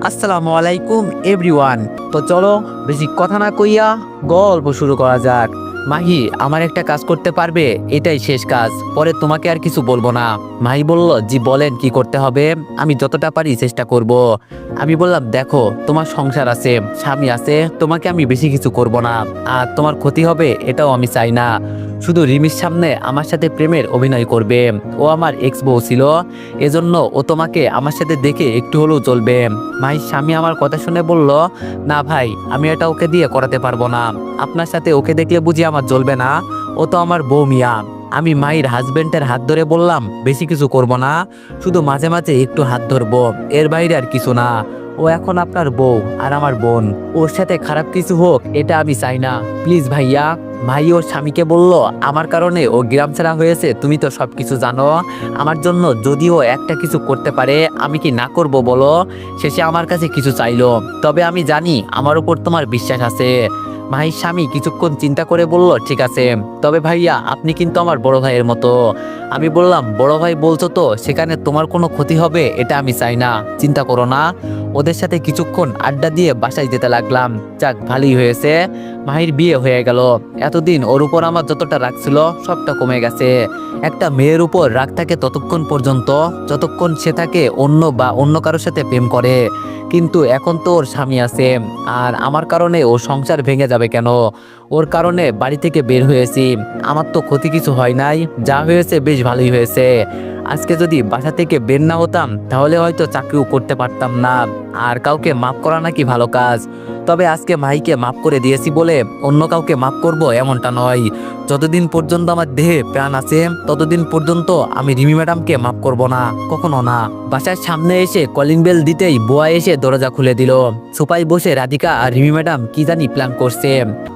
আসসালামু আলাইকুম এভরিওয়ান। তো চলো বেশি কথা না কইয়া গল্প শুরু করা যাক। মাহি, আমার একটা কাজ করতে পারবে? এটাই শেষ কাজ, পরে তোমাকে আর কিছু বলবো না। মাহি বলল, জি বলেন কি করতে হবে, আমি যতটা পারি চেষ্টা করব। আমি বললাম, দেখো তোমার সংসার আছে, স্বামী আছে, তোমাকে আমি বেশি কিছু করব না, আর তোমার ক্ষতি হবে এটাও আমি চাই না। শুধু রিমির সামনে আমার সাথে প্রেমের অভিনয় করবে। ও আমার এক্স বউ ছিল, এজন্য ও তোমাকে আমার সাথে দেখে একটু হলেও চলবে। মাহির স্বামী আমার কথা শুনে বলল, না ভাই, আমি এটা ওকে দিয়ে করাতে পারবো না। আপনার সাথে ওকে দেখলে বুঝি আমার জ্বলবে না? ও তো আমার বউ মিয়া। আমি মাহির হাজবেন্ডের হাত ধরে বললাম, বেশি কিছু করব না, শুধু মাঝে মাঝে একটু হাত ধরবো, এর বাইরে আর কিছু না। ও এখন আপনার বউ আর আমার বোন, ওর সাথে খারাপ কিছু হোক এটা আমি চাই না, প্লিজ ভাইয়া। ভাই ওর স্বামীকে বলল, আমার কারণে ও গ্রাম ছাড়া হয়েছে, তুমি তো সবকিছু জানো। আমার জন্য যদিও একটা কিছু করতে পারে, আমি কি না করব বলো? শেষে আমার কাছে কিছু চাইলো, তবে আমি জানি আমার উপর তোমার বিশ্বাস আছে। ভাই স্বামী কিছুক্ষণ চিন্তা করে বলল, ঠিক আছে, তবে ভাইয়া আপনি কিন্তু আমার বড় ভাইয়ের মতো। আমি বললাম, বড় ভাই বলছো তো, সেখানে তোমার কোনো ক্ষতি হবে এটা আমি চাই না, চিন্তা করো না। ওদের সাথে কিছুক্ষণ আড্ডা দিয়ে বাসায় যেতে লাগলাম। যাক, ভালোই হয়েছে, মাহির বিয়ে হয়ে গেল। এতদিন ওর উপর আমার যতটা রাগ ছিল সবটা কমে গেছে। একটা মেয়ের উপর রাগ থাকে ততক্ষণ পর্যন্ত যতক্ষণ সে থাকে অন্য কারোর সাথে প্রেম করে। কিন্তু এখন তো ওর স্বামী আছে, আর আমার কারণে ওর সংসার ভেঙে যাবে কেন? ওর কারণে বাড়ি থেকে বের হয়েছি, আমার তো ক্ষতি কিছু হয় নাই, যা হয়েছে বেশ ভালোই হয়েছে। আজকে যদি বাসা থেকে বের না হতাম তাহলে হয়তো চাকরিও করতে পারতাম না। আর কাউকে মাফ করা নাকি ভালো কাজ, তবে আজকে মাহিকে মাফ করে দিয়েছি বলে অন্য কাউকে মাফ করব এমনটা নয়। যতদিন পর্যন্ত আমার দেহে প্রাণ আছে ততদিন পর্যন্ত আমি রিমি ম্যাডামকে মাফ করব না, কখনো না। বাসার সামনে এসে কলিং বেল দিতেই বুয়া এসে দরজা খুলে দিল। সোফায় বসে রাধিকা আর রিমি ম্যাডাম কি জানি প্ল্যান করছে।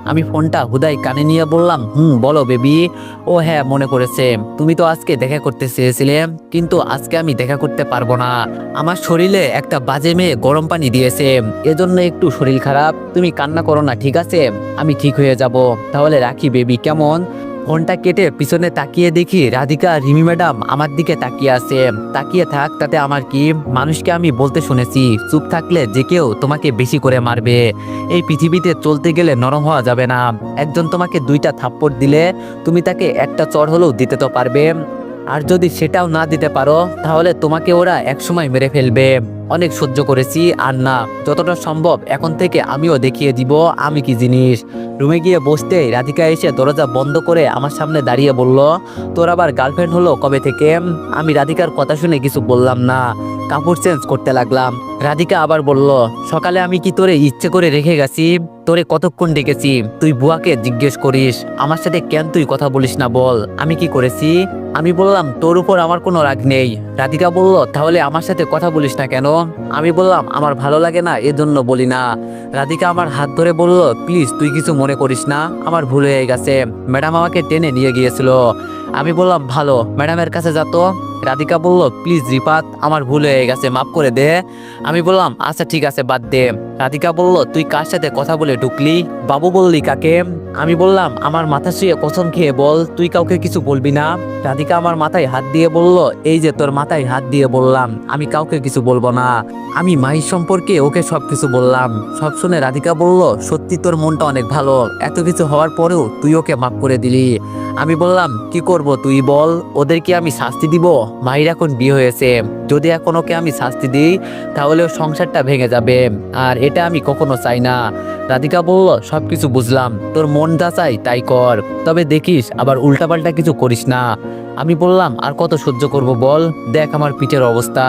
আমি ফোনটা হুদাই কানে নিয়ে বললাম, বলো বেবি। ও হ্যাঁ, মনে করেছে, তুমি তো আজকে দেখা করতে চেয়েছিলে, কিন্তু আজকে আমি দেখা করতে পারবো না। আমার শরীরে একটা বাজে মেয়ে গরম পানি দিয়েছে, এজন্য একটু শরীর খারাপ। তুমি কান্না করো না, ঠিক আছে? আমি ঠিক হয়ে যাব। তাহলে রাখি বেবি, কেমন? ফোনটা কেটে পিছনে তাকিয়ে দেখি রাধিকা আর রিমি ম্যাডাম আমার দিকে তাকিয়ে আছে। তাকিয়ে থাক, তাতে আমার কি? মানুষকে আমি বলতে শুনেছি, চুপ থাকলে যে কেউ তোমাকে বেশি করে মারবে। এই পৃথিবীতে চলতে গেলে নরম হওয়া যাবে না। একজন তোমাকে দুইটা থাপ্পড় দিলে তুমি তাকে একটা চড় হলেও দিতে তো পারবে, আর যদি সেটাও না দিতে পারো তাহলে তোমাকে ওরা একসময় মেরে ফেলবে। অনেক সহ্য করেছি, আর না, যতটা সম্ভব এখন থেকে আমিও দেখিয়ে দিব আমি কি জিনিস। রুমে গিয়ে বসতে রাধিকা এসে দরজা বন্ধ করে আমার সামনে দাঁড়িয়ে বলল, তোর আবার গার্লফ্রেন্ড হলো কবে থেকে? আমি রাধিকার কথা শুনে কিছু বললাম না, কাপড় চেঞ্জ করতে লাগলাম। রাধিকা আবার বলল, সকালে আমি কি তোরে ইচ্ছে করে রেখে গেছি? তোরে কতক্ষণ ডেকেছি? তুই বুয়াকে জিজ্ঞেস করিস, আমার সাথে কেন তুই কথা বলিস না বল, আমি কি করেছি? আমি বললাম, তোর উপর আমার কোনো রাগ নেই। রাধিকা বলল, তাহলে আমার সাথে কথা বলিস না কেন? আমি বললাম, আমার ভালো লাগে না, এজন্য বলি না। রাধিকা আমার হাত ধরে বলল, প্লিজ তুই কিছু মনে করিস না, আমার ভুল হয়ে গেছে, ম্যাডাম আমাকে টেনে নিয়ে গিয়েছিল। আমি বললাম, ভালো, ম্যাডামের কাছে যা তো। রাধিকা বলল, প্লিজ রিপাত, আমার ভুল হয়ে গেছে, মাফ করে দে। আমি বললাম, আচ্ছা ঠিক আছে, বাদ দে। রাধিকা বলল, তুই কার সাথে কথা বলে ঢুকলি? বাবু বললি কাকে? আমি বললাম, আমার মাথা শুয়ে কসম খেয়ে বল তুই কাউকে কিছু বলবি না। রাধিকা আমার মাথায় হাত দিয়ে বলল, এই যে তোর মাথায় হাত দিয়ে বললাম আমি কাউকে কিছু বলবো না। আমি মাহির সম্পর্কে ওকে সবকিছু বললাম। সব শুনে রাধিকা বলল, সত্যি তোর মনটা অনেক ভালো, এত কিছু হওয়ার পরেও তুই ওকে মাফ করে দিলি। আমি বললাম, কি করব তুই বল, ওদেরকে আমি শাস্তি দিব? মাহির এখন বিয়ে হয়েছে, যদি এখন ওকে আমি শাস্তি দিই তাহলে ওর সংসারটা ভেঙে যাবে, আর এটা আমি কখনো চাই না। রাধিকা বলল, সবকিছু বুঝলাম, তোর মন যা চাই তাই কর, তবে দেখিস আবার উল্টাপাল্টা কিছু করিস না। আমি বললাম, আর কত সহ্য করব বল, দেখ আমার পিঠের অবস্থা।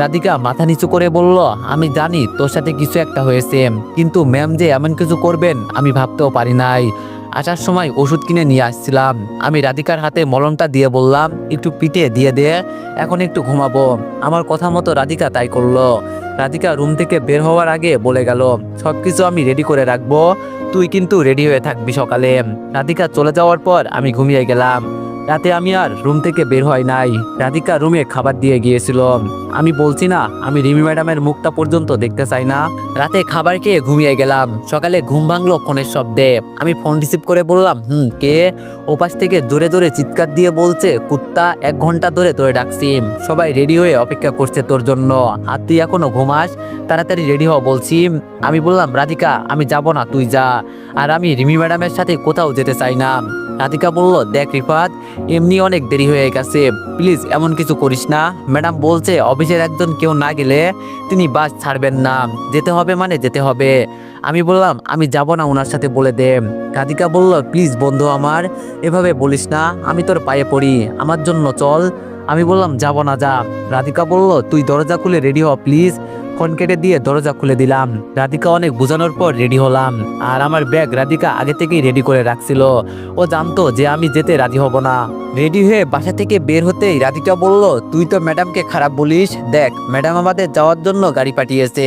রাধিকা মাথা নিচু করে বলল, আমি জানি তোর সাথে কিছু একটা হয়েছে, কিন্তু ম্যাম যে এমন কিছু করবেন আমি ভাবতেও পারি নাই। আসার সময় ওষুধ কিনে নিয়ে আসছিলাম। আমি রাধিকার হাতে মলমটা দিয়ে বললাম, একটু পিঠে দিয়ে দে, এখন একটু ঘুমাবো। আমার কথা মতো রাধিকা তাই করলো। রাধিকা রুম থেকে বের হওয়ার আগে বলে গেল, সবকিছু আমি রেডি করে রাখবো, তুই কিন্তু রেডি হয়ে থাকবি সকালে। রাধিকা চলে যাওয়ার পর আমি ঘুমিয়ে গেলাম। রাতে আমি আর রুম থেকে বের হয় নাই। রাধিকা রুমে খাবার দিয়ে গিয়েছিল। আমি বলছি না, আমি রিমি ম্যাডামের মুখটা পর্যন্ত দেখতে চাই না। রাতে খাবার খেয়ে ঘুমিয়ে গেলাম। সকালে ঘুম ভাঙলো ফোনের শব্দে। আমি ফোন রিসিভ করে বললাম, কে? ওপাশ থেকে জোরে জোরে চিৎকার দিয়ে বলছে, কুত্তা, 1 ঘন্টা ধরে তোরে ডাকছি, সবাই রেডি হয়ে অপেক্ষা করছে তোর জন্য, আর তুই এখনো ঘুমাস, তাড়াতাড়ি রেডি হ বলছি। আমি বললাম, রাধিকা আমি যাব না, তুই যা, আর আমি রিমি ম্যাডামের সাথে কোথাও যেতে চাই না। রাধিকা বলল, দেখ রিফাত, এমনি অনেক দেরি হয়ে গেছে, প্লিজ এমন কিছু করিস না। ম্যাডাম বলছে অফিসের একজন কেউ না গেলে তিনি বাস ছাড়বেন না, যেতে হবে মানে যেতে হবে। আমি বললাম, আমি যাব না, ওনার সাথে বলে দে। রাধিকা বলল, প্লিজ বন্ধু আমার, এভাবে বলিস না, আমি তোর পায়ে পড়ি, আমার জন্য চল। আমি বললাম, যাব না, যা। রাধিকা বলল, তুই দরজা খুলে রেডি হ প্লিজ। ফোন কেটে দিয়ে দরজা খুলে দিলাম। রাধিকা অনেক বোঝানোর পর রেডি হলাম। আর আমার ব্যাগ রাধিকা আগে থেকেই রেডি করে রাখছিল। ও জানতো যে আমি যেতে রাজি হব না। রেডি হয়ে বাসা থেকে বের হতেই রাধিকা বলল, তুই তো ম্যাডামকে খারাপ বলিস, দেখ ম্যাডাম আমাদের যাওয়ার জন্য গাড়ি পাঠিয়েছে।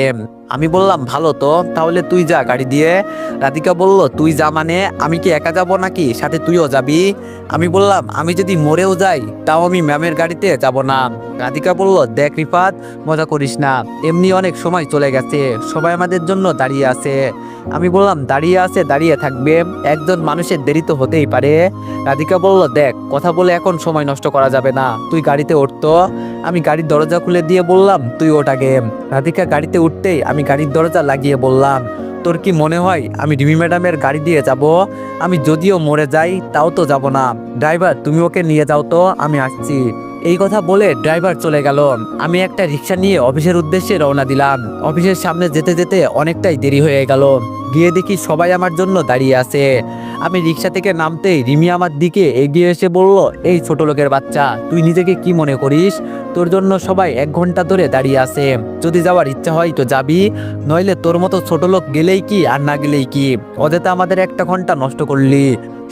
আমি বললাম, ভালো তো, তাহলে তুই যা গাড়ি দিয়ে। রাধিকা বলল, তুই যা মানে আমি কি একা যাব নাকি, সাথে তুইও যাবি? আমি বললাম, আমি যদি মরেও যাই তাও আমি ম্যামের গাড়িতে যাব না। রাধিকা বলল, দেখ রিফাত, মজা করিস না, এমনি অনেক সময় চলে গেছে, সবাই আমাদের জন্য দাঁড়িয়ে আছে। আমি বললাম, দাঁড়িয়ে আছে, দাঁড়িয়ে থাকবে, একজন মানুষের দেরি তো হতেই পারে। রাধিকা বলল, দেখ কথা বলে এখন সময় নষ্ট করা যাবে না, তুই গাড়িতে উঠতো। আমি গাড়ির দরজা খুলে দিয়ে বললাম, তুই ওঠ আগে। রাধিকা গাড়িতে উঠতেই আমি গাড়ির দরজা লাগিয়ে বললাম, তোর কি মনে হয় আমি রিমি ম্যাডামের গাড়ি দিয়ে যাব? আমি যদিও মরে যাই তাও তো যাব না। ড্রাইভার তুমি ওকে নিয়ে যাও তো, আমি আসছি। এই কথা বলে ড্রাইভার চলে গেল। আমি একটা রিক্সা নিয়ে অফিসের উদ্দেশ্যে রওনা দিলাম। অফিসের সামনে যেতে যেতে অনেকটাই দেরি হয়ে গেল। গিয়ে দেখি সবাই আমার জন্য দাঁড়িয়ে আছে। আমি রিক্সা থেকে নামতেই রিমি আমার দিকে এগিয়ে এসে বলল, এই ছোট লোকের বাচ্চা, তুই নিজেকে কি মনে করিস? তোর জন্য সবাই 1 ঘন্টা ধরে দাঁড়িয়ে আছে, যদি যাওয়ার ইচ্ছা হয় তো যাবি, নইলে তোর মতো ছোট লোক গেলেই কি আর না গেলেই কি, অযথা আমাদের 1টা ঘন্টা নষ্ট করলি।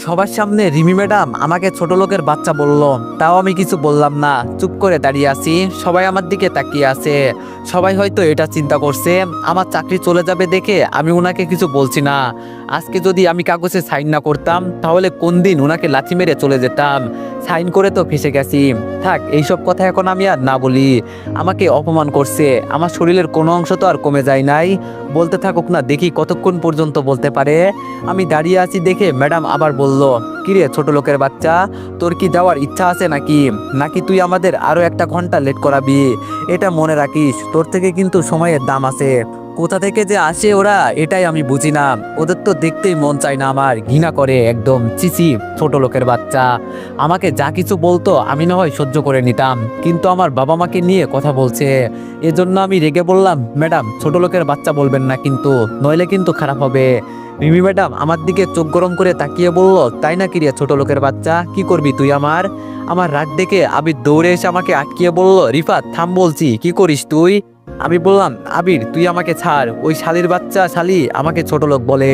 সবার সামনে রিমি ম্যাডাম আমাকে ছোট লোকের বাচ্চা বলল, তাও আমি কিছু বললাম না, চুপ করে দাঁড়িয়ে আছি। সবাই আমার দিকে তাকিয়ে আছে। সবাই হয়তো এটা চিন্তা করছে আমার চাকরি চলে যাবে দেখে আমি ওনাকে কিছু বলছি না। আজকে যদি আমি কাগজে সাইন না করতাম তাহলে কোন দিন ওনাকে লাথি মেরে চলে যেতাম। সাইন করে তো ফেসে গেছি। থাক, এইসব কথা এখন আমি আর না বলি। আমাকে অপমান করছে, আমার শরীরের কোনো অংশ তো আর কমে যায় নাই। বলতে থাকুক না, দেখি কতক্ষণ পর্যন্ত বলতে পারে। আমি দাঁড়িয়ে আছি দেখে ম্যাডাম আবার বলল, কিরে ছোট লোকের বাচ্চা, তোর কি যাওয়ার ইচ্ছা আছে নাকি, নাকি তুই আমাদের আরো 1টা ঘন্টা লেট করাবি? এটা মনে রাখিস, তোর থেকে কিন্তু সময়ের দাম আছে। কোথা থেকে যে আসে ওরা, এটাই আমি বুঝি না। ওদের তো দেখতেই মন চায় না, আমার ঘৃণা করে একদম, চিচি ছোট লোকের বাচ্চা। আমাকে যা কিছু বলতো আমি না হয় সহ্য করে নিতাম, কিন্তু আমার বাবা মাকে নিয়ে কথা বলছে, এজন্য আমি রেগে বললাম, ম্যাডাম ছোট লোকের বাচ্চা বলবেন না কিন্তু, নইলে কিন্তু খারাপ হবে। রিমি ম্যাডাম আমার দিকে চোখ গরম করে তাকিয়ে বলল, তাই না কি রে ছোট লোকের বাচ্চা, কি করবি তুই আমার? আমার রাগ দেখে আবির দৌড়ে এসে আমাকে আটকিয়ে বলল, রিফাত থাম বলছি, কি করিস তুই? আমি বললাম, আবির তুই আমাকে ছাড়, ওই শালির বাচ্চা শালি আমাকে ছোট লোক বলে।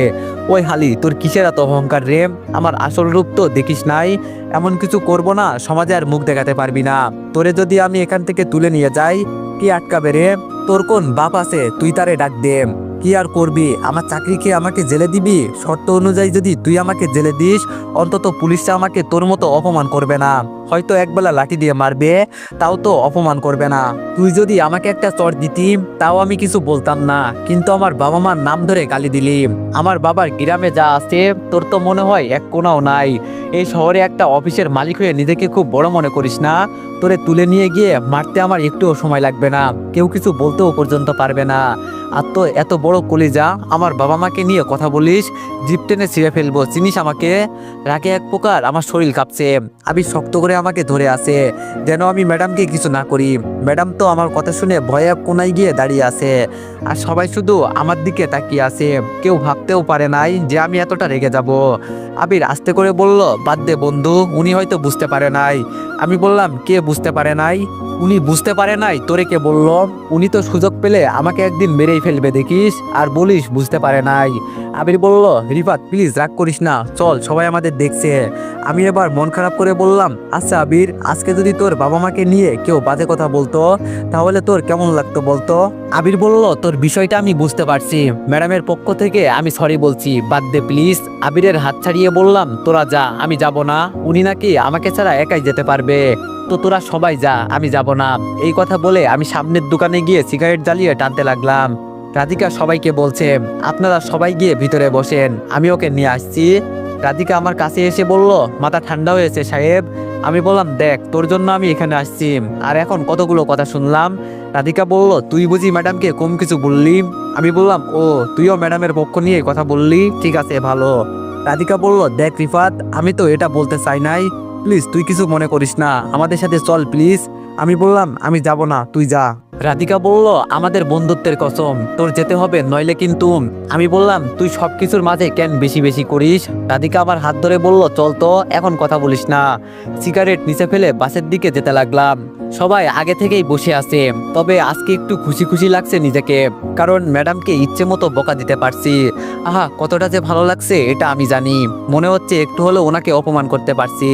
ওই হালি, তোর কিসের এত অহংকার রে? আমার আসল রূপ তো দেখিস নাই। এমন কিছু করব না, সমাজে আর মুখ দেখাতে পারবি না। তোরে যদি আমি এখান থেকে তুলে নিয়ে যাই, কি আটকাবে রে? তোর কোন বাপ আছে তুই তারে ডাক দে। কি আর করবি, আমার চাকরিকে আমাকে জেলে দিবি? শর্ত অনুযায়ী যদি তুই আমাকে জেলে দিস, অন্তত পুলিশরা আমাকে তোর মতো অপমান করবে না, হয়তো একবেলা লাঠি দিয়ে মারবে, তাও তো অপমান করবে না। তুই যদি আমাকে একটা চড় দিতি তাও আমি কিছু বলতাম না, কিন্তু আমার বাবা মার নাম ধরে গালি দিলি। আমার বাবার গ্রামে যা আছে তোর তো মনে হয় এক কোনাও নাই। এই শহরে একটা অফিসের মালিক হয়ে নিজেকে খুব বড় মনে করিস না? তোরে তুলে নিয়ে গিয়ে মারতে আমার একটুও সময় লাগবে না, কেউ কিছু বলতেও পর্যন্ত পারবে না। আর তো এত বড় কলিজা, আমার বাবা মাকে নিয়ে কথা বলিস, জিপ টেনে ছিঁড়ে ফেলবো, চিনিস আমাকে? রাগে এক প্রকার আমার শরীর কাঁপছে। আবির শক্ত করে আমাকে ধরে আছে, যেন আমি ম্যাডামকে কিছু না করি। ম্যাডাম তো আমার কথা শুনে ভয়ে কোনায় গিয়ে দাঁড়িয়ে আছে, আর সবাই শুধু আমার দিকে তাকিয়ে আছে। কেউ ভাবতেও পারে নাই যে আমি এতটা রেগে যাব। আবির আস্তে করে বলল, বাদ দে বন্ধু, উনি হয়তো বুঝতে পারে নাই। আমি বললাম, কে বুঝতে পারে নাই? উনি বুঝতে পারে নাই তোরে কে বলল? উনি তো সুযোগ পেলে আমাকে একদিন মেরেই ফেলবে দেখিস, আর বলিস বুঝতে পারে নাই। আবির বলল, রিফাত প্লিজ রাগ করিস না, চল সবাই আমাদের দেখছে। আমি এবার মন খারাপ করে বললাম, আচ্ছা আবির, আজকে যদি তোর বাবা মাকে নিয়ে কেউ বাজে কথা বলতো তাহলে তোর কেমন লাগতো বলতো? আবির বলল, তোর বিষয়টা আমি বুঝতে পারছি, ম্যাডামের পক্ষ থেকে আমি সরি বলছি, বাদ দে প্লিজ। আবিরের হাত ছাড়িয়ে বললাম, তোরা যা, আমি যাব না, উনি নাকি আমাকে ছাড়া একাই যেতে পারবে, তো তোরা সবাই যা, আমি যাব না। এই কথা বলে আমি সামনের দোকানে গিয়ে সিগারেট জ্বালিয়ে টানতে লাগলাম। রাধিকা সবাইকে বলছে, আপনারা সবাই গিয়ে ভিতরে বসেন, আমি ওকে নিয়ে আসছি। রাধিকা আমার কাছে এসে বলল, মাথা ঠান্ডা হয়েছে সাহেব। আমি বললাম, দেখ তোর জন্য আমি এখানে আসছি, আর এখন কতগুলো কথা শুনলাম। রাধিকা বলল, তুই বুঝি ম্যাডামকে কম কিছু বললি? আমি বললাম, ও তুইও ম্যাডামের পক্ষ নিয়ে কথা বললি, ঠিক আছে ভালো। রাধিকা বলল, দেখ রিফাত, আমি তো এটা বলতে চাই নাই, প্লিজ তুই কিছু মনে করিস না, আমাদের সাথে চল প্লিজ। আমি বললাম, আমি যাব না, তুই যা। রাধিকা বলল, আমাদের বন্ধুত্বের কসম, তোর যেতে হবে, নইলে কিন্তু। আমি বললাম, তুই সবকিছুর মাঝে কেন বেশি বেশি করিস? রাধিকা আমার হাত ধরে বলল, চল তো, এখন কথা বলিস না। সিগারেট নিচে ফেলে বাসের দিকে যেতে লাগলাম। সবাই আগে থেকেই বসে আছে, তবে আজকে একটু খুশি খুশি লাগছে নিজেকে, কারণ ম্যাডামকে ইচ্ছে মতো বকা দিতে পারছি। আহা, কতটা যে ভালো লাগছে এটা আমি জানি, মনে হচ্ছে একটু হলেও ওনাকে অপমান করতে পারছি।